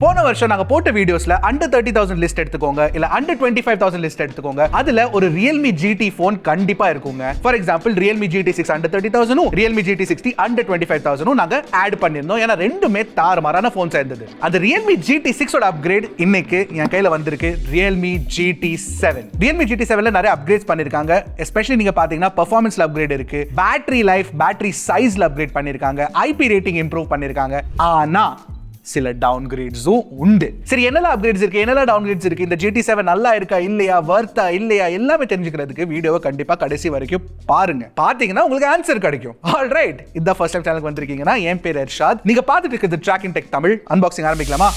போன வருஷம் நாங்க போட்ட வீடியோஸ்ல அண்டர் 30,000 லிஸ்ட் எடுத்துக்கோங்க இல்ல அண்டர் 25,000 லிஸ்ட் எடுத்துக்கோங்க. அதுல ஒரு realme GT போன் கண்டிப்பா இருக்குங்க. For example realme GT6 under 30,000 realme GT60 under 25,000 நாங்க ஆட் பண்ணிருந்தோம். ஏன்னா ரெண்டுமே தாறுமாறான போன்ஸ் இருந்தது. அந்த realme GT6 ஓட அப்கிரேட் இன்னைக்கு என் கையில வந்திருக்கு. realme GT7 realme GT7ல நிறைய அப்கிரேட்ஸ் பண்ணிருக்காங்க. எஸ்பெஷலி நீங்க பாத்தீங்கன்னா பெர்ஃபார்மன்ஸ்ல அப்கிரேட் இருக்கு, பேட்டரி லைஃப், பேட்டரி சைஸ்ல அப்கிரேட் பண்ணிருக்காங்க, IP ரேட்டிங் இம்ப்ரூவ் பண்ணிருக்காங்க. ஆனா சில டவுன்கிரேட்ஸும் உண்டு. சரி, என்னெல்லாம் அப்கிரேட்ஸ் இருக்கு, என்னெல்லாம் டவுன்கிரேட்ஸ் இருக்கு, இந்த GT7 நல்லா இருக்கா இல்லையா, வர்த்தா இல்லையா, எல்லாமே தெரிஞ்சுக்கிறதுக்கு வீடியோவை கண்டிப்பா கடைசி வரைக்கும் பாருங்க. பாத்தீங்கன்னா உங்களுக்கு ஆன்சர் கிடைக்கும். ஆல்ரைட், இந்த ஃபர்ஸ்ட் டைம் சேனலுக்கு வந்திருக்கீங்கன்னா என் பேர் எர்ஷாத். நீங்க பார்த்துட்டு இருக்கிறது Trakin Tech தமிழ். அன்பாக்சிங் ஆரம்பிக்கலாமா?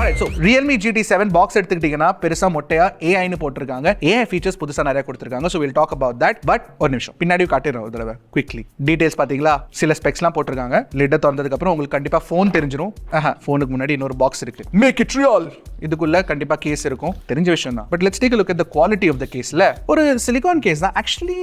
Alright, so realme GT7 box எடுத்துக்கிட்டீங்கன்னா பெருசா மொட்டையா AI னு போட்டிருக்காங்க. AI ஃபீச்சர்ஸ் புதுசா நிறைய கொடுத்திருக்காங்க. So we'll talk about that. But ஒரு நிமிஷம் பின்னாடி காட்டிடுறேன் ஒரு தடவை குவிக்லி. டீடைல்ஸ் பாத்தீங்களா? சில ஸ்பெக்ஸ்லாம் போட்டிருக்காங்க. லிட் திறந்ததுக்கு அப்புறம் உங்களுக்கு கண்டிப்பா ஃபோன் தெரிஞ்சிரும். ஃபோனுக்கு முன்னாடி இன்னொரு பாக்ஸ் இருக்கு. Make it real. இதுக்குள்ள கண்டிப்பா கேஸ் இருக்கும். தெரிஞ்ச விஷயம் தான். But let's take a look at the quality of the caseல. ஒரு சிலிகான் கேஸ் தான். ஆக்சுவலி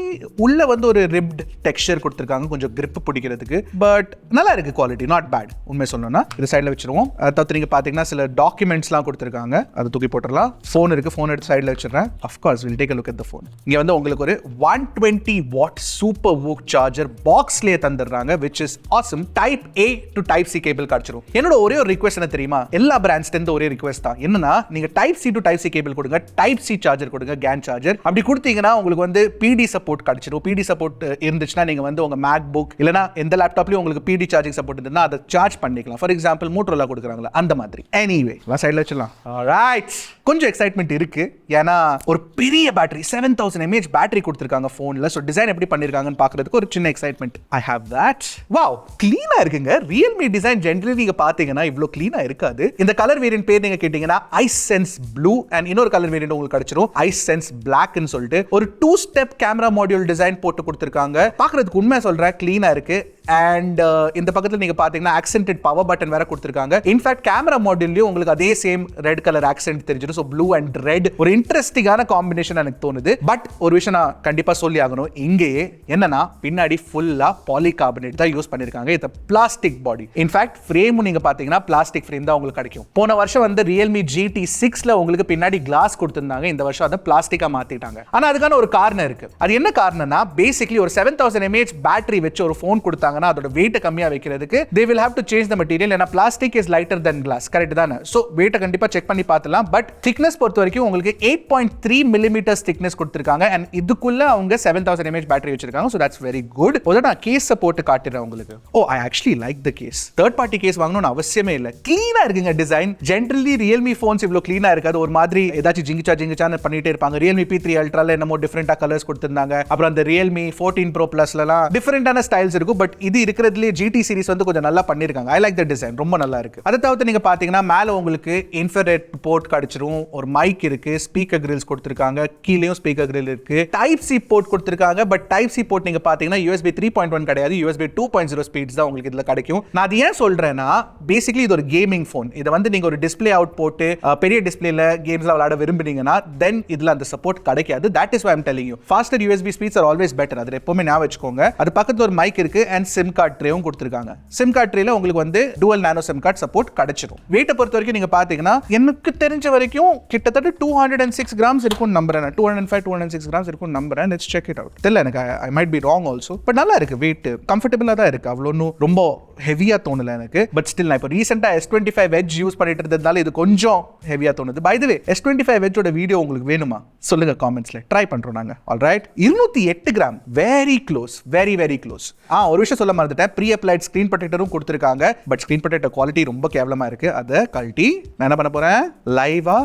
உள்ள வந்து ஒரு ரிப்ட் டெக்ஸ்சர் கொடுத்திருக்காங்க கொஞ்சம் grip பிடிக்கிறதுக்கு. பட் நல்லா இருக்கு குவாலிட்டி, நாட் பேட். உண்மை சொல்லணும்னா இது சைடுல வச்சிருவோம். தவிர்த்து நீங்க பாத்தீங்கன்னா சில டாக்குமெண்ட்ஸ்லாம் கொடுத்திருக்காங்க. அதை தூக்கி போட்டுறலாம். ஃபோன் இருக்கு, ஃபோன் எடுத்து சைடுல வச்சிடுறேன். Of course will take a look at the phone. இங்க வந்து உங்களுக்கு ஒரு 120 வாட் சூப்பர் வூக் சார்ஜர் பாக்ஸ்லயே தந்துடுறாங்க, which is awesome. Type A to type C cable கிடைச்சிரும். என்னோட ஒரே ஒரு ரிக்வெஸ்ட் என்ன தெரியுமா? எல்லா பிராண்ட்ஸ்ல இருந்து ஒரே ரிக்வெஸ்ட் தான். என்னன்னா நீங்க type C to type C cable கொடுங்க, டைப் C சார்ஜர் கொடுங்க, GAN சார்ஜர். அப்படி கொடுத்தீங்கன்னா உங்களுக்கு வந்து PD சப்போர்ட் கிடைச்சிரும். PD சப்போர்ட் இருந்துச்சுன்னா நீங்க வந்து உங்க MacBook இல்லனா எந்த லேப்டாப்லயும் உங்களுக்கு PD சார்ஜிங் சப்போர்ட் இருந்ததுன்னா அதை சார்ஜ் பண்ணிக்கலாம். ஃபார் எக்ஸாம்பிள் Motorola கொடுக்குறாங்களா அந்த மாதிரி. எனிவே சைடுல வச்சிடலாம். ஆல்ரைட், கொஞ்சம் எக்ஸைட்மெண்ட் இருக்கு. ஏன்னா ஒரு பெரிய பேட்டரி 7000 mAh பேட்டரி கொடுத்திருக்காங்க போன்ல. சோ டிசைன் எப்படி பண்ணிருக்காங்கன்னு பார்க்கிறதுக்கு ஒரு சின்ன excitement. I have that. Wow, க்ளீனா இருக்குங்க. Realme டிசைன் ஜெனரலி நீங்க பாத்தீங்கன்னா இவ்ளோ க்ளீனா இருக்காது. இந்த கலர் வேரியன்ட் பேர் நீங்க கேட்டீங்கன்னா iSense Blue and இன்னொரு கலர் வேரியன்ட் உங்களுக்கு கிடைச்சிரும் iSense Black ன்னு சொல்லிட்டு ஒரு 2 ஸ்டெப் கேமரா மாடியூல் டிசைன் போட்டு கொடுத்திருக்காங்க. பார்க்கிறதுக்கு உண்மையா சொல்றேன் க்ளீனா இருக்கு. அண்ட் இந்த பக்கத்துல நீங்க பாத்தீங்கன்னா ஆக்சென்டட் பவர் பட்டன் வேற கொடுத்திருக்காங்க. இன்ஃபேக்ட் கேமரா மாடியூல்லயும் உங்களுக்கு அதே சேம் ரெட் கலர் ஆக்சென்ட் தெரிஞ்சிடும். சோ ப்ளூ அண்ட் ரெட் ஒரு இன்ட்ரெஸ்டிங்கான காம்பினேஷன் எனக்கு தோணுது. பட் ஒரு விஷயம் நான் கண்டிப்பா சொல்லி ஆகணும். இங்கேயே என்னன்னா பின்னாடி ஃபுல்லா பாலிகார்பனேட் தான் யூஸ் பண்ணிருக்காங்க. இது பிளாஸ்டிக் பாடி. இன்ஃபேக்ட் ஃப்ரேம் நீங்க பாத்தீங்கன்னா பிளாஸ்டிக் ஃப்ரேம் தான் உங்களுக்கு கிடைக்கும். போன வருஷம் வந்து Realme GT6ல உங்களுக்கு பின்னாடி கிளாஸ் கொடுத்திருந்தாங்க. இந்த வருஷம் அதை பிளாஸ்டிக்கா மாத்திட்டாங்க. ஆனா அதுக்கான ஒரு காரணம் இருக்கு. அது என்ன காரணம்னா பேசிக்கலி ஒரு 7000 mAh பேட்டரி வச்சு ஒரு ஃபோன் கொடுத்தாங்க. அதோட weight கம்மியா வைக்கிறதுக்கு they will have to change the material. ஏன்னா plastic is lighter than glass. Correct தானே? சோ weight கண்டிப்பா செக் பண்ணி பார்த்தலாம். பட் thickness பொறுத்த வரைக்கும் உங்களுக்கு 8.3 mm thickness கொடுத்திருக்காங்க. and இதுக்குள்ள அவங்க 7000 mAh பேட்டரி வச்சிருக்காங்க. so that's very good. போத நான் கேஸ் போட்டு காட்டுறேன் உங்களுக்கு. I actually like the case. third party case வாங்கணும்னு அவசியமே இல்ல. க்ளீனா இருக்குங்க டிசைன். ஜெனரலி Realme phones இவ்ளோ க்ளீனா இருக்காது. ஒரு மாதிரி ஏதாச்சும் ஜிங்கிச்சான்னு பண்ணிட்டே இருப்பாங்க. Realme P3 Ultraல என்னமோ டிஃபரெண்டா கலர்ஸ் கொடுத்திருந்தாங்க. அப்புறம் அந்த Realme 14 Pro Plusலலாம் டிஃபரெண்டான ஸ்டைல்ஸ் இருக்கும். பட் இது இருக்கிறதுலயே GT சீரிஸ் வந்து கொஞ்சம் நல்லா பண்ணிருக்காங்க. ஐ லைக் த டிசைன், ரொம்ப நல்லா இருக்கு. அதை தவிர்த்து நீங்க பாத்தீங்கன்னா மேல உங்களுக்கு இன்ஃப்ராரெட் போர்ட் கிடைச்சிரும். ஒரு மைக் இருக்கு, ஸ்பீக்கர் கிரில்ஸ் கொடுத்திருக்காங்க. கீழேயும் ஸ்பீக்கர் கிரில் இருக்கு. டைப் C போர்ட் கொடுத்திருக்காங்க. பட் டைப் C போர்ட் நீங்க பாத்தீங்கன்னா USB 3.1 கிடையாது, USB 2.0 ஸ்பீட்ஸ் தான் உங்களுக்கு இதுல கிடைக்கும். நான் அது ஏன் சொல்றேன்னா பேசிக்கலி இது ஒரு கேமிங் போன். இதை வந்து நீங்க ஒரு டிஸ்ப்ளே அவுட் போட்டு பெரிய டிஸ்ப்ளேல கேம்ஸ்லாம் விளையாட விரும்புனீங்கன்னா தென் இதுல அந்த சப்போர்ட் கிடைக்காது. That is why I am telling you faster USB speeds are always better. அது எப்பவுமே ஞாபகம் வச்சுக்கோங்க. அது பக்கத்துல ஒரு மைக் இருக்கு and SIM கார்டு ட்ரேவும் கொடுத்திருக்காங்க. SIM கார்டு ட்ரேல உங்களுக்கு வந்து dual nano SIM card support கிடைச்சிரும். weight பொறுத்த வரைக்கும் நீங்க பாத்தீங்கன்னா எனக்கு தெரிஞ்ச வரைக்கும் கிட்டத்தட்ட 206 grams இருக்கும் நம்புறேன். 205-206 grams இருக்கும் நம்புறேன். let's check it out. தெரியல எனக்கு, I might be wrong also. But நல்லா இருக்கு. weight கம்ஃபர்ட்டபிளா தான் இருக்கு. அவ்வளோ ரொம்ப ஹெவியா தோணல எனக்கு. பட் ஸ்டில் நான் இப்போ ரீசெண்டா S25 Edge யூஸ் பண்ணிட்டு இருந்ததால இது கொஞ்சம் ஹெவியா தோணுது. By the way S25 Edge ஓட வீடியோ உங்களுக்கு வேணுமா சொல்லுங்க காமெண்ட்ஸ்ல. ட்ரை பண்றோம் நாங்க. Alright, 208 gram. Very close, very very close. ஒரு விஷயம் சொல்ல மறந்துட்டேன். ப்ரீ அப்ளைட் ஸ்கிரீன் ப்ரொடெக்டரும் கொடுத்திருக்காங்க. பட் ஸ்கிரீன் ப்ரொடெக்டர் குவாலிட்டி ரொம்ப கேவலமா இருக்கு. அதை கழட்டி நான் என்ன பண்ண போறேன், லைவா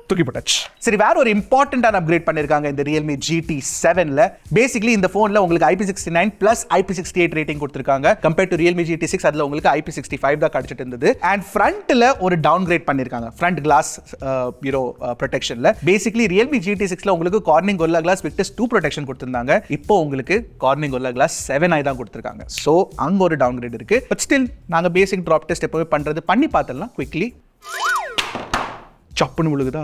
தூக்கி போட்டாச்சு. சரி, வேற ஒரு இம்பார்ட்டன்டான அப்கிரேட் பண்ணிருக்காங்க இந்த Realme GT7ல. பேசிக்கலி இந்த போன்ல உங்களுக்கு IP69 plus IP68 ரேட்டிங் கொடுத்திருக்காங்க. கம்பேர்ட் டு Realme GT6 அதுல உங்களுக்கு IP65 தான் கிடைச்சிட்டு இருந்தது. அண்ட் ஃப்ரண்ட்ல ஒரு டவுன்கிரேட் பண்ணிருக்காங்க. ஃப்ரண்ட் கிளாஸ் ப்ரொடெக்ஷன்ல. பேசிக்கலி Realme GT6ல உங்களுக்கு Corning Gorilla Glass Victus 2 protection கொடுத்திருந்தாங்க. இப்போ உங்களுக்கு Corning Gorilla Glass 7i தான் கொடுத்திருக்காங்க. சோ அங்க ஒரு டவுன்கிரேட் இருக்கு. பட் ஸ்டில் நாங்க பேசிக் டிராப் டெஸ்ட் எப்பவே பண்றது பண்ணி பார்த்தலாம் குவிக்லி. சப்புன்னு விழுகுதா?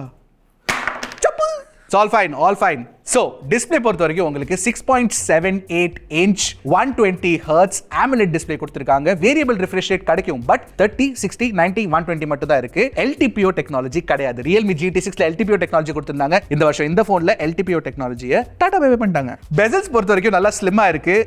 சப்பு. It's all fine, all fine. So display பொறுத்த வரைக்கும் உங்களுக்கு 6.78 இன்ச் 120 ஹெர்ட்ஸ் AMOLED டிஸ்பிளே கொடுத்திருக்காங்க. வேரியபிள் ரிஃப்ரெஷ் ரேட் கிடைக்கும், பட் 30, 60, 90, 120 மட்டும் தான் இருக்கு. LTPO டெக்னாலஜி கிடையாது. Realme GT6ல LTPO டெக்னாலஜி கொடுத்திருந்தாங்க. இந்த வருஷம் இந்த போன்ல LTPO டெக்னாலஜியை டாடா பை பண்ணிட்டாங்க. பெசல்ஸ் பொறுத்த வரைக்கும் நல்லா ஸ்லிம்மா இருக்கு.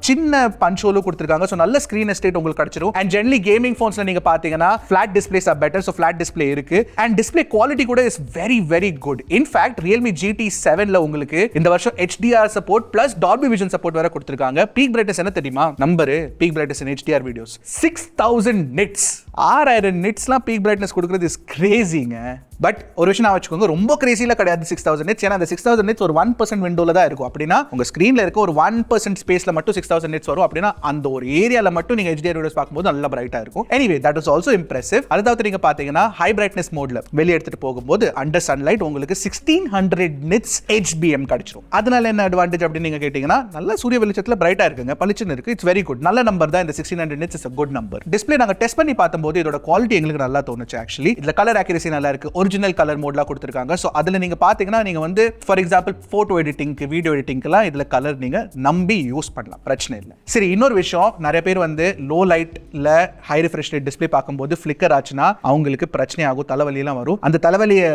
சின்ன பஞ்ச் ஹோலும் கொடுத்திருக்காங்க. ஸோ நல்ல ஸ்கிரீன் எஸ்டேட் உங்களுக்கு கிடைச்சிரும். அண்ட் ஜெனரலி கேமிங் போன்ஸ்ல நீங்க பாத்தீங்கன்னா flat displays are better. So flat display இருக்கு. அண்ட் டிஸ்பிளே குவாலிட்டி கூட is very very good. In fact Realme GT7ல உங்களுக்கு இந்த வருஷம் HDR support plus Dolby Vision support வேற கொடுத்திருக்காங்க. பீக் பிரைட்னஸ் என்ன தெரியுமா? Number peak brightness in HDR videos 6000 nits. 6000 நிட்ஸ்லாம் பீக் பிரைட்னஸ் கொடுக்கிறது இஸ் கிரேசிங்க. பட் ஒரு விஷயம் நான் வச்சுக்கோங்க, ரொம்ப கிரேசில கிடையாது 6000 நிட்ஸ். ஏன்னா அந்த 6000 நிட்ஸ் ஒரு 1% விண்டோல தான் இருக்கும். அப்படின்னா உங்க ஸ்கிரீன்ல இருக்க ஒரு 1% ஸ்பேஸ்ல மட்டும் 6000 நிட்ஸ் வரும். அப்படின்னா அந்த ஒரு ஏரியால மட்டும் நீங்க HDR வீடியோஸ் பார்க்கும்போது நல்லா பிரைட்டா இருக்கும். Anyway that is also impressive. அதாவது நீங்க பாத்தீங்கன்னா ஹை பிரைட்னஸ் மோட்ல வெளிய எடுத்துட்டு போகும்போது அண்டர் சன்லைட் உங்களுக்கு 1600 நிட்ஸ் HBM கிடைச்சிரும். அதனால என்ன அட்வான்டேஜ் அப்படின்னு நீங்க கேட்டீங்கன்னா நல்ல சூரிய வெளிச்சத்துல பிரைட்டா இருக்குங்க, பளிச்சுன்னு இருக்கு. It's very good. நல்ல நம்பர் தான் இந்த 1600 nits is a good number. Display நாங்க டெஸ்ட் பண்ணி பார்த்தம்போது இதோட குவாலிட்டி எங்களுக்கு நல்லா தோணுச்சு. ஆக்சுவலி இதுல கலர் அக்யூரசி நல்லா இருக்கு. ஒரிஜினல் கலர் மோட்ல கொடுத்திருக்காங்க. சோ அதுல நீங்க பாத்தீங்கன்னா நீங்க வந்து ஃபார் எக்ஸாம்பிள் போட்டோ எடிட்டிங்க்கு வீடியோ எடிட்டிங்க்குலாம் இதுல கலர் நீங்க நம்பி யூஸ் பண்ணலாம், பிரச்சனை இல்லை. சரி, இன்னொரு விஷயம், நிறைய பேர் வந்து லோ லைட்ல ஹை ரிஃப்ரெஷ் ரேட் டிஸ்ப்ளே பார்க்கும்போது ஃபிளிக்கர் ஆச்சுன்னா அவங்களுக்கு பிரச்சனை ஆகும், தலைவலி எல்லாம் வரும். அந்த தலைவலியை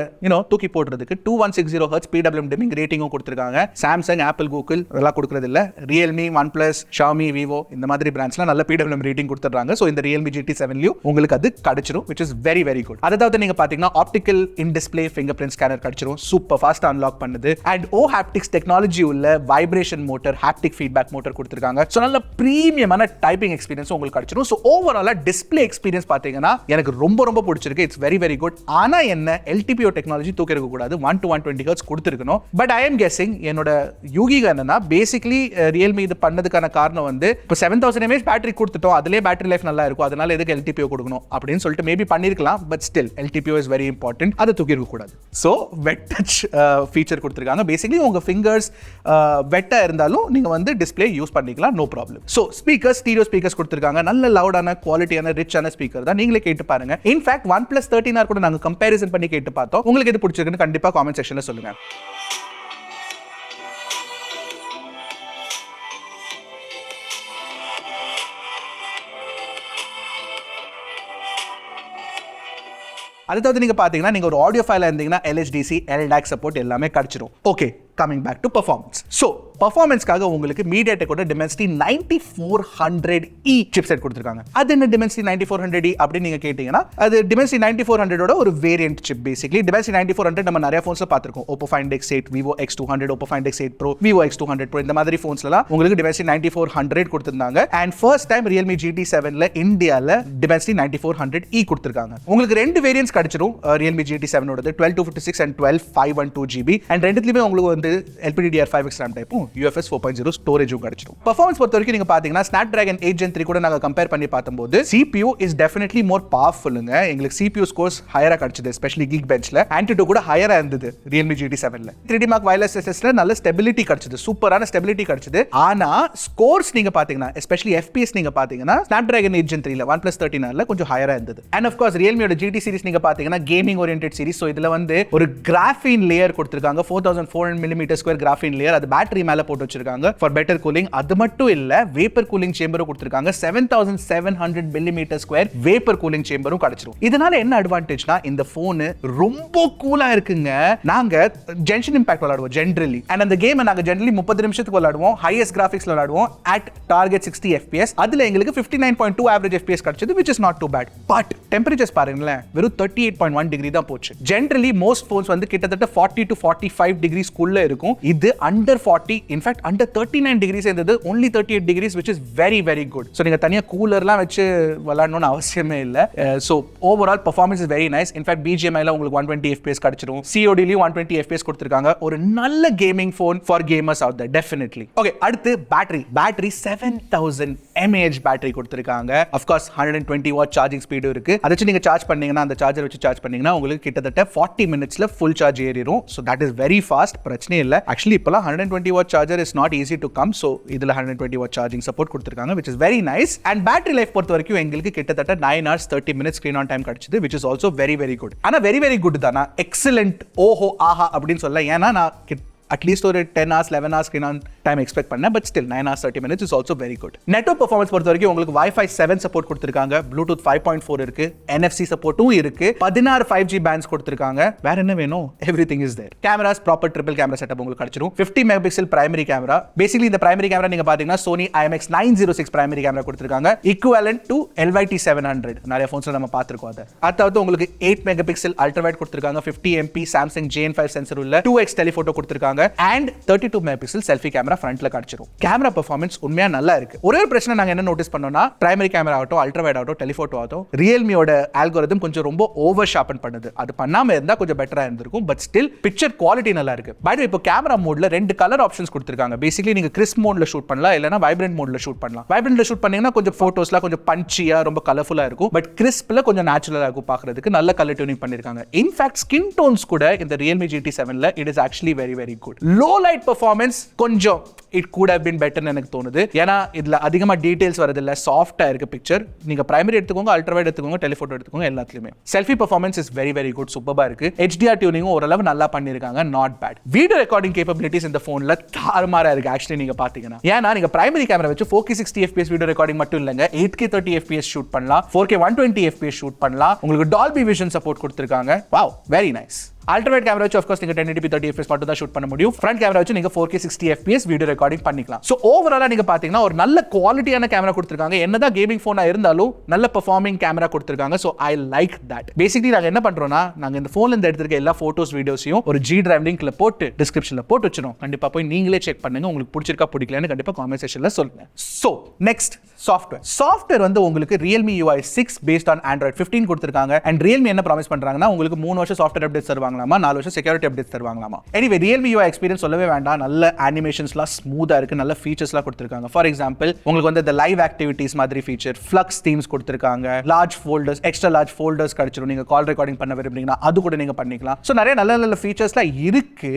தூக்கி போடுறதுக்கு 2160 Hz PWM dimming ரேட்டிங்கும் கொடுத்திருக்காங்க. சாம்சங், ஆப்பிள், கூகுள் அதெல்லாம் கொடுக்கிறது இல்ல. Realme, OnePlus, Xiaomi, Vivo இந்த மாதிரி பிராண்ட்ஸ்லாம் நல்ல PWM ரேட்டிங் கொடுத்துறாங்க. சோ இந்த Realme GT7லயும் உங்களுக்கு அது கிடைச்சிரும், which is very very good. அதாவது நீங்க பாத்தீங்கன்னா ஆப்டிகல் இன் டிஸ்ப்ளே fingerprint scanner கிடைச்சிரும். சூப்பர் ஃபாஸ்ட் அன்லாக் பண்ணுது. அண்ட் haptics டெக்னாலஜி உள்ள vibration motor, haptic feedback motor கொடுத்திருக்காங்க. சோ நல்ல பிரீமியமான டைப்பிங் எக்ஸ்பீரியன்ஸ் உங்களுக்கு கிடைச்சிரும். சோ ஓவராலா டிஸ்ப்ளே எக்ஸ்பீரியன்ஸ் பாத்தீங்கன்னா எனக்கு ரொம்ப ரொம்ப பிடிச்சிருக்கு. It's very very good. ஆனா என்ன, LTPO டெக்னாலஜி தூக்கி இருக்க கூடாது. 1 to 120 Hz கொடுத்திருக்கணும். பட் ஐ எம் கெஸிங், என்னோட யூகிக என்னன்னா பேசிக்கலி Realme இது பண்ணதுக்கான காரணம் வந்து இப்போ 7000 mAh பேட்டரி கொடுத்துட்டோம், அதுலயே பேட்டரி லைஃப் நல்லா இருக்கும், அதனால எதுக்கு LTPO கொடுக்கணும் அப்படின்னு சொல்லிட்டு மேபி பண்ணிருக்கலாம். But still LTPO is very important. அதை தூக்கி இருக்க கூடாது. ஸோ வெட் டச் ஃபீச்சர் கொடுத்துருக்காங்க. பேசிக்கலி உங்கள் ஃபிங்கர்ஸ் வெட்டாக இருந்தாலும் நீங்கள் வந்து டிஸ்பிளே யூஸ் பண்ணிக்கலாம், no problem. So speakers, stereo speakers கொடுத்துருக்காங்க. நல்ல லவுடான குவாலிட்டியான ரிச்சான ஸ்பீக்கர் தான். நீங்களே கேட்டு பாருங்க. இன்ஃபேக்ட் OnePlus 13R கூட நாங்கள் கம்பேரிசன் பண்ணி கேட்டு பார்த்தோம். உங்களுக்கு எது பிடிச்சிருக்குன்னு கண்டிப்பாக காமெண்ட் செக்ஷனில் சொல்லுங்கள். அதாவது நீங்க பாத்தீங்கன்னா நீங்க ஒரு ஆடியோ ஃபைல இருந்தீங்கன்னா LHDC, LDAC சப்போர்ட் எல்லாமே கிடைச்சிரும். Okay, coming back to performance. So பெர்ஃபார்மன்ஸ்க்காக உங்களுக்கு MediaTekோட Dimensity 9400E சிப்செட் கொடுத்துருக்காங்க. அது என்ன Dimensity 9400E அப்படின்னு நீங்க கேட்டீங்கன்னா அது Dimensity 9400ஓட ஒரு வேரியன்ட் சிப். பேசிக்கலி Dimensity 9400 நம்ம நிறைய ஃபோன்ஸ்ல பார்த்திருக்கோம். Oppo Find X8, Vivo X200, Oppo Find X8 Pro, Vivo X200 Pro இந்த மாதிரி ஃபோன்ஸ்லாம் உங்களுக்கு Dimensity 9400 கொடுத்திருந்தாங்க. அண்ட் ஃபர்ஸ்ட் டைம் Realme GT7ல இந்தியால Dimensity 9400E கொடுத்திருக்காங்க. உங்களுக்கு ரெண்டு வேரியன்ட்ஸ் கிடைச்சிரும் Realme GT7ஓடது, 12/256 and 12/512 GB. அண்ட் ரெண்டுத்துலயுமே உங்களுக்கு வந்து LPDDR5X RAM டைப்பும் UFS 4.0 ஸ்டோரேஜும் கிடைச்சிரும். பெர்ஃபார்மன்ஸ் பொறுத்த வரைக்கும் நீங்க பாத்தீங்கன்னா Snapdragon 8 Gen 3 கூட நாங்க கம்பேர் பண்ணி பார்த்தம்போது CPU is definitely more powerfulங்க. எங்களுக்கு CPU ஸ்கோர்ஸ் ஹையரா கிடைச்சது, எஸ்பெஷலி Geekbenchல. Antutu கூட ஹையரா இருந்தது Realme GT7ல. 3D Mark wireless SSல நல்ல ஸ்டெபிலிட்டி கிடைச்சது, சூப்பரான ஸ்டெபிலிட்டி கிடைச்சது. ஆனா ஸ்கோர்ஸ் நீங்க பாத்தீங்கன்னா எஸ்பெஷலி FPS நீங்க பாத்தீங்கன்னா Snapdragon 8 Gen 3ல OnePlus 13Rல கொஞ்சம் ஹையரா இருந்தது. அண்ட் ஆஃப் கோர்ஸ் Realmeயோட GT சீரிஸ் நீங்க பாத்தீங்கன்னா கேமிங் ஓரியன்டட் சீரிஸ். சோ இதுல வந்து ஒரு கிராஃபீன் லேயர் கொடுத்திருக்காங்க, 4400 mm ஸ்கொயர் கிராஃபீன் லேயர். அது பேட்டரி மேல போட்டு வச்சிருக்காங்க ஃபார் பெட்டர் கூலிங். அது மட்டும் இல்ல, வேப்பர் கூலிங் சேம்பரும் கொடுத்திருக்காங்க. 7700 mm ஸ்கொயர் வேப்பர் கூலிங் சேம்பரும் கிடைச்சிரும். இதனால என்ன அட்வான்டேஜ்னா இந்த போன் ரொம்ப கூலா இருக்குங்க. நாங்க ஜென்ஷன் இம்பாக்ட் விளையாடுவோம் ஜெனரலி, அண்ட் அந்த கேமை நாங்க ஜெனரலி 30 நிமிஷத்துக்கு விளையாடுவோம், ஹையஸ்ட் கிராஃபிக்ஸ்ல விளையாடுவோம் அட் டார்கெட் 60 FPS. அதுல எங்களுக்கு 59.2 ஆவரேஜ் FPS கிடைச்சது, which is not too bad. But temperatures பாருங்களேன், வெறும் 38.1 டிகிரி தான் போச்சு. ஜெனரலி மோஸ்ட் போன்ஸ் வந்து கிட்டத்தட்ட 40 to 45 டிகிரிஸ் குள்ள இருக்கும். இது அண்டர் 40, இன்ஃபேக்ட் அண்டர் 39 டிகிரிஸ் இருந்தது, only 38 degrees, which is very very good. So நீங்க தனியா கூலர்லாம் வச்சு விளையாடணும்னு அவசியமே இல்ல. So overall performance is very nice. In fact BGMIல உங்களுக்கு 120 FPS கிடைச்சிரும். CODலயும் 120 FPS கொடுத்திருக்காங்க. ஒரு நல்ல gaming phone for gamers out there definitely. Okay, அடுத்து பேட்டரி 7000 mAh பேட்டரி கொடுத்திருக்காங்க. Of course 120 watt charging speed இருக்கு. அதை வச்சு நீங்க சார்ஜ் பண்ணீங்கன்னா, அந்த சார்ஜர் வச்சு சார்ஜ் பண்ணீங்கன்னா உங்களுக்கு கிட்டத்தட்ட 40 மினிட்ஸ்ல ஃபுல் சார்ஜ் ஏறிடும். So that is very fast, பிரச்சனை இல்ல. ஆக்சுவலி இப்பலாம் 120 watt charger is not easy to come. So இதுல 120 வாட் சார்ஜிங் சப்போர்ட் கொடுத்திருக்காங்க, which is very nice. And battery life பொறுத்த வரைக்கும் எங்களுக்கு கிட்டத்தட்ட 9 hours 30 minutes screen on time கிடைச்சது, which is also very very good. ஆனா very very good தானா, excellent, ஓஹோ ஆஹா அப்படின்னு சொல்ல. ஏன்னா நான் அட்லீஸ்ட் ஒரு 10 hours 11 hours screen on time expect பண்ணேன். But still 9 hours 30 minutes is also very good. Network performance பொறுத்த வரைக்கும் உங்களுக்கு Wi-Fi 7 சப்போர்ட் கொடுத்திருக்காங்க, Bluetooth 5.4 இருக்கு, NFC சப்போர்ட்டும் இருக்கு, 16 5G பேண்ட்ஸ் கொடுத்திருக்காங்க. வேற என்ன வேணும்? Everything is there. Cameras proper triple camera setup உங்களுக்கு கிடைச்சிரும். 50 மெகாபிக்சல் பிரைமரி கேமரா. பேசிக்கலி இந்த பிரைமரி கேமரா நீங்க பாத்தீங்கன்னா Sony IMX 906 பிரைமரி கேமரா கொடுத்திருக்காங்க, ஈக்குவலன்ட் டு LYT 700. நிறைய ஃபோன்ஸ்ல நம்ம பார்த்திருக்கோம் அத. அதாவது உங்களுக்கு 8 மெகாபிக்சல் அல்ட்ரா வைட் கொடுத்திருக்காங்க, 50 MP Samsung JN5 சென்சார் உள்ள 2x டெலிஃபோட்டோ கொடுத்திருக்காங்க and 32 மெகாபிக்சல் செல்ஃபி கேமரா ஃப்ரண்ட்ல காட்சிரும். கேமரா பெர்ஃபார்மன்ஸ் உண்மையா நல்லா இருக்கு. ஒரே ஒரு பிரச்சனை நாங்க என்ன நோட்டீஸ் பண்ணோம்னா பிரைமரி கேமரா ஆகட்டும், அல்ட்ரா வைட் ஆகட்டும், டெலிஃபோட்டோ ஆகட்டும், ரியல்மியோட அல்காரிதம் கொஞ்சம் ரொம்ப ஓவர் ஷார்பன் பண்ணுது. அது பண்ணாம இருந்தா கொஞ்சம் பெட்டரா இருந்திருக்கும். பட் ஸ்டில் பிக்சர் குவாலிட்டி நல்லா இருக்கு. பை தி வே இப்போ கேமரா மோட்ல 2 கலர் ஆப்ஷன்ஸ் கொடுத்திருக்காங்க. பேசிக்கலி நீங்க கிறிஸ்ப் மோட்ல ஷூட் பண்ணலாம், இல்லனா வைப்ரன்ட் மோட்ல ஷூட் பண்ணலாம். வைப்ரன்ட்ல ஷூட் பண்ணீங்கன்னா கொஞ்சம் போட்டோஸ்லாம் கொஞ்சம் பஞ்சியா ரொம்ப கலர்ஃபுல்லா இருக்கும். பட் கிறிஸ்ப்ல கொஞ்சம் நேச்சுரலா இருக்கும் பார்க்கிறதுக்கு. நல்ல கலர் டியூனிங் பண்ணிருக்காங்க. இன்ஃபேக்ட் ஸ்கின் டோன்ஸ் கூட இந்த Realme GT7ல it is actually very very good. Low light performance கொஞ்சம் it could have been better ன்னு எனக்கு தோணுது. ஏன்னா இதுல அதிகமா டீடைல்ஸ் வரது இல்ல, சாஃப்ட்டா இருக்கு பிக்சர். நீங்க பிரைமரி எடுத்துக்கோங்க, அல்ட்ரா வைட் எடுத்துக்கோங்க, டெலிஃபோட்டோ எடுத்துக்கோங்க, எல்லாத்துலயுமே selfie performance is very very good, சூப்பரா இருக்கு. HDR டியூனிங்கும் ஓரளவு நல்லா பண்ணிருக்காங்க, not bad. Video recording capabilities இந்த போன்ல தாறுமாறா இருக்கு ஆக்சுவலி நீங்க பாத்தீங்கன்னா. ஏன்னா நீங்க பிரைமரி கேமரா வச்சு 4K 60 FPS வீடியோ ரெக்கார்டிங் மட்டும் இல்லங்க, 8K 30 FPS ஷூட் பண்ணலாம், 4K 120 FPS ஷூட் பண்ணலாம். உங்களுக்கு டால்பி விஷன் சப்போர்ட் கொடுத்திருக்காங்க. Wow, very nice. Ultra wide camera வச்சு ஆஃப் கோர்ஸ் நீங்க 1080p 30 fps மட்டும் தான் ஷூட் பண்ண முடியும். ஃப்ரண்ட் கேமரா வச்சு நீங்க 4K 60 fps வீடியோ ரெக்கார்டிங் பண்ணிக்கலாம். சோ ஓவராலா நீங்க பாத்தீங்கன்னா ஒரு நல்ல குவாலிட்டியான கேமரா கொடுத்திருக்காங்க. என்னதான் கேமிங் போனா இருந்தாலும் நல்ல பெர்ஃபார்மிங் கேமரா கொடுத்திருக்காங்க. So I like that. Basically நாங்க என்ன பண்றோம்னா, நாங்க இந்த போன்ல இருந்து எடுத்திருக்க எல்லா போட்டோஸ் வீடியோஸையும் ஒரு G டிரைவ் லிங்க்ல போட்டு டிஸ்கிரிப்ஷன்ல போட்டு வச்சிரோம். கண்டிப்பா போய் நீங்களே செக் பண்ணுங்க. உங்களுக்கு பிடிச்சிருக்கா பிடிக்கலன்னு கண்டிப்பா காமெண்ட் செக்ஷன்ல சொல்லுங்க. சோ நெக்ஸ்ட் சாஃப்ட்வேர் வந்து உங்களுக்கு Realme UI 6 based on Android 15 கொடுத்திருக்காங்க. and Realme என்ன ப்ராமிஸ் பண்றாங்கன்னா உங்களுக்கு 3 வருஷம் சாஃப்ட்வேர் அப்டேட்ஸ் தருவாங்களாமா, 4 வருஷம் செக்யூரிட்டி அப்டேட்ஸ் தருவாங்களாமா. எனிவே Realme UI எக்ஸ்பீரியன்ஸ் சொல்லவே வேண்டாம். நல்ல அனிமேஷன்ஸ்லாம் ஸ்மூத்தா இருக்கு, நல்ல ஃபீச்சர்ஸ்லாம் கொடுத்திருக்காங்க. ஃபார் எக்ஸாம்பிள் உங்களுக்கு வந்து இந்த லைவ் ஆக்டிவிட்டீஸ் மாதிரி ஃபீச்சர், ஃப்ளக்ஸ் தீம்ஸ் கொடுத்திருக்காங்க, large folders, extra large folders கிடைச்சிரும். நீங்க கால் ரெக்கார்டிங் பண்ண விரும்புறீங்கன்னா அது கூட நீங்க பண்ணிக்கலாம். சோ நிறைய நல்ல நல்ல ஃபீச்சர்ஸ்லாம் இருக்கு.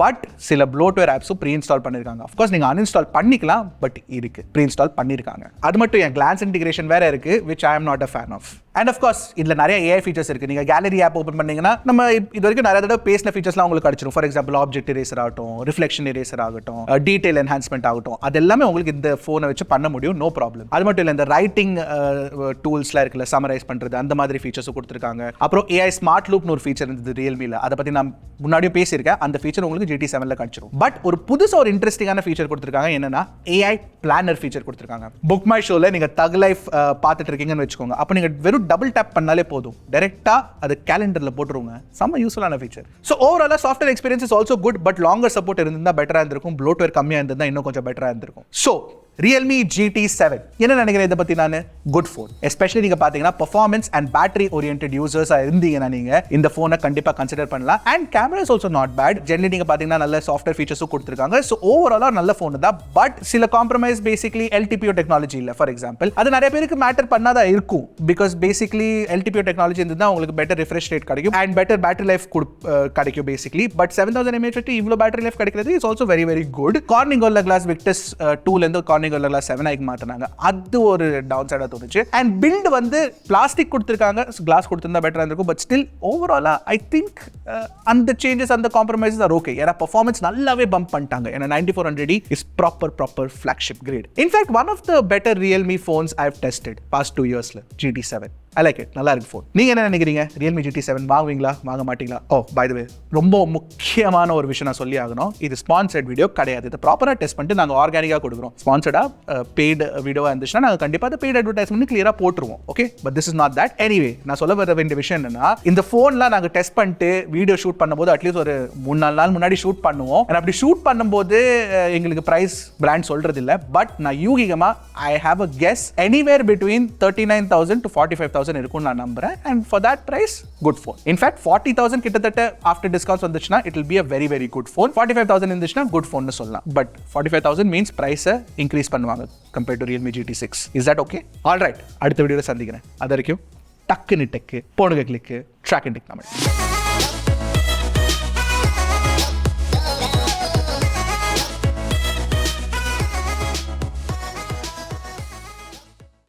பட் சில ப்ளோட்வேர் ஆப்ஸும் ப்ரீ இன்ஸ்டால் பண்ணிருக்காங்க. ஆஃப் கோர்ஸ் நீங்க அன்இன்ஸ்டால் பண்ணிக்கலாம், பட் இருக்கு, ப்ரீ இன்ஸ்டால் பண்ணிருக்காங்க. அது மட்டும் என் கிளான்ஸ் இன்டிகிரேஷன் வேற இருக்கு, which I am not a fan of. And of course இதுல நிறைய AI ஃபீச்சர்ஸ் இருக்கு. நீங்க கேலரி ஆப் ஓபன் பண்ணீங்கன்னா நம்ம இது வரைக்கும் நிறைய தடவை பேசின ஃபீச்சர்ஸ்லாம் உங்களுக்கு கிடைச்சிரும். ஃபார் எக்ஸாம்பிள் ஆப்ஜெக்ட் இரேசர் ஆகட்டும், ரிஃப்ளெக்ஷன் இரேசர் ஆகட்டும், டீடைல் என்ஹான்ஸ்மெண்ட் ஆகட்டும், அது எல்லாமே உங்களுக்கு இந்த ஃபோனை வச்சு பண்ண முடியும், நோ ப்ராப்ளம். அது மட்டும் இல்லை, இந்த ரைட்டிங் டூல்ஸ்லாம் இருக்குல்ல, சமரைஸ் பண்றது, அந்த மாதிரி ஃபீச்சர்ஸும் கொடுத்துருக்காங்க. அப்புறம் AI ஸ்மார்ட் லூப்னு ஒரு ஃபீச்சர் இருந்தது ரியல்மில, அதை பத்தி நான் முன்னாடியும் பேசியிருக்கேன். அந்த ஃபீச்சர் உங்களுக்கு GT7ல கிடைச்சிரும். பட் ஒரு புதுசா ஒரு இன்ட்ரெஸ்டிங்கான ஃபீச்சர் கொடுத்துருக்காங்க. என்னன்னா AI பிளானர் ஃபீச்சர் கொடுத்துருக்காங்க. புக் மை ஷோல நீங்க தக் லைஃப் பார்த்துட்டு இருக்கீங்கன்னு வச்சுக்கோங்க. அப்போ நீங்க வெறும் டபுள் டேப் பண்ணாலே போதும், டைரக்டா அது கேலண்டர்ல போட்டுருங்க. செம்ம யூஸ்ஃபுல்லான ஃபீச்சர். சோ ஓவராலா software experience is also good. But longer support இருந்தா பெட்டரா இருந்திருக்கும். ப்ளோட்வேர் கம்மியா இருந்தா இன்னும் கொஞ்சம் பெட்டரா இருந்திருக்கும். சோ Realme GT7 என்ன நினைக்கிறேன் இதை பத்தி? நான் குட் ஃபோன். எஸ்பெஷலி நீங்க பாத்தீங்கன்னா பெர்ஃபார்மன்ஸ் அண்ட் பேட்டரி ஓரியன்டட் யூசர்ஸா இருந்தீங்கன்னா நீங்க இந்த போனை கண்டிப்பா கன்சிடர் பண்ணலாம். And camera is also not bad. Generally நீங்க பாத்தீங்கன்னா நல்ல சாஃப்ட்வேர் ஃபீச்சர்ஸும் கொடுத்திருக்காங்க. சோ ஓவராலா நல்ல போன் தான். பட் சில காம்ப்ரமைஸ் பேசிக்கலி LTPO டெக்னாலஜி இல்ல. ஃபார் எக்ஸாம்பிள் அது நிறைய பேருக்கு மேட்டர் பண்ணாதா இருக்கும். பிகாஸ் பேசிக்கலி LTPO டெக்னாலஜி இருந்தா உங்களுக்கு பெட்டர் ரிஃப்ரெஷ் ரேட் கிடைக்கும் அண்ட் பெட்டர் பேட்டரி லைஃப் கிடைக்கும் பேசிக்கலி. பட் 7000 mAh இவ்வளவு பேட்டரி லைஃப் கிடைக்கிறது is also very very good. Corning glass Victus 2ல இருந்து கிளாஸ் 7 ஆகி மாத்தினாங்க. அது ஒரு டவுன் சைடா தோணுச்சு. அண்ட் பில்ட் வந்து பிளாஸ்டிக் கொடுத்திருக்காங்க, கிளாஸ் கொடுத்திருந்தா பெட்டரா இருக்கும். பட் ஸ்டில் ஓவராலா ஐ திங்க் அந்த சேஞ்சஸ், அந்த காம்ப்ரமைசஸ் ஆர் ஓகே. ஏன்னா பெர்ஃபார்மன்ஸ் நல்லாவே பம்ப் பண்ணிட்டாங்க. ஏன்னா 9400D is proper flagship grade. In fact one of the better Realme phones I have tested past 2 yearsல GT7. I like it. நல்லா இருக்கு ஃபோன். நீங்க என்ன நினைக்கிறீங்க? Realme GT7 வாங்குவீங்களா, வாங்க மாட்டீங்களா? ஓ பை தி வே, ரொம்ப முக்கியமான ஒரு விஷயம் நான் சொல்லி ஆகணும். இது ஸ்பான்சர்ட் வீடியோ கிடையாது. இதை ப்ராப்பரா டெஸ்ட் பண்ணிட்டு நாங்க ஆர்கானிக்கா கொடுக்குறோம். ஸ்பான்சர்டா பெய்ட் வீடியோவா இருந்துச்சுன்னா நாங்க கண்டிப்பா அதை பெய்ட் அட்வர்டைஸ்மெண்ட் கிளியரா போட்டுருவோம். Okay, but this is not that. Anyway நான் சொல்ல வர வேண்டிய விஷயம் என்னன்னா, இந்த போன்ல நாங்க டெஸ்ட் பண்ணிட்டு வீடியோ ஷூட் பண்ணும்போது அட்லீஸ்ட் ஒரு 3-4 நாள் முன்னாடி ஷூட் பண்ணுவோம். அப்படி ஷூட் பண்ணும்போது எங்களுக்கு பிரைஸ் பிராண்ட் சொல்றது இல்ல. பட் நான் யூகிகமா I have a guess anywhere between 39,000 to 45,000 இருக்கும்னு நான் நம்புறேன். and for that price good phone. in fact 40,000 கிட்டத்தட்ட after discounts வந்துச்சுனா it will be a very very good phone. 45,000 இருந்துச்சுனா good phone னு சொல்லலாம். but 45,000 means price increase பண்ணுவாங்க compared to Realme GT6. is that okay? all right, அடுத்த வீடியோல சந்திக்கிறேன். அது வரைக்கும் டக்குனு டெக் போடுங்க, கிளிக் Trakin டெக்.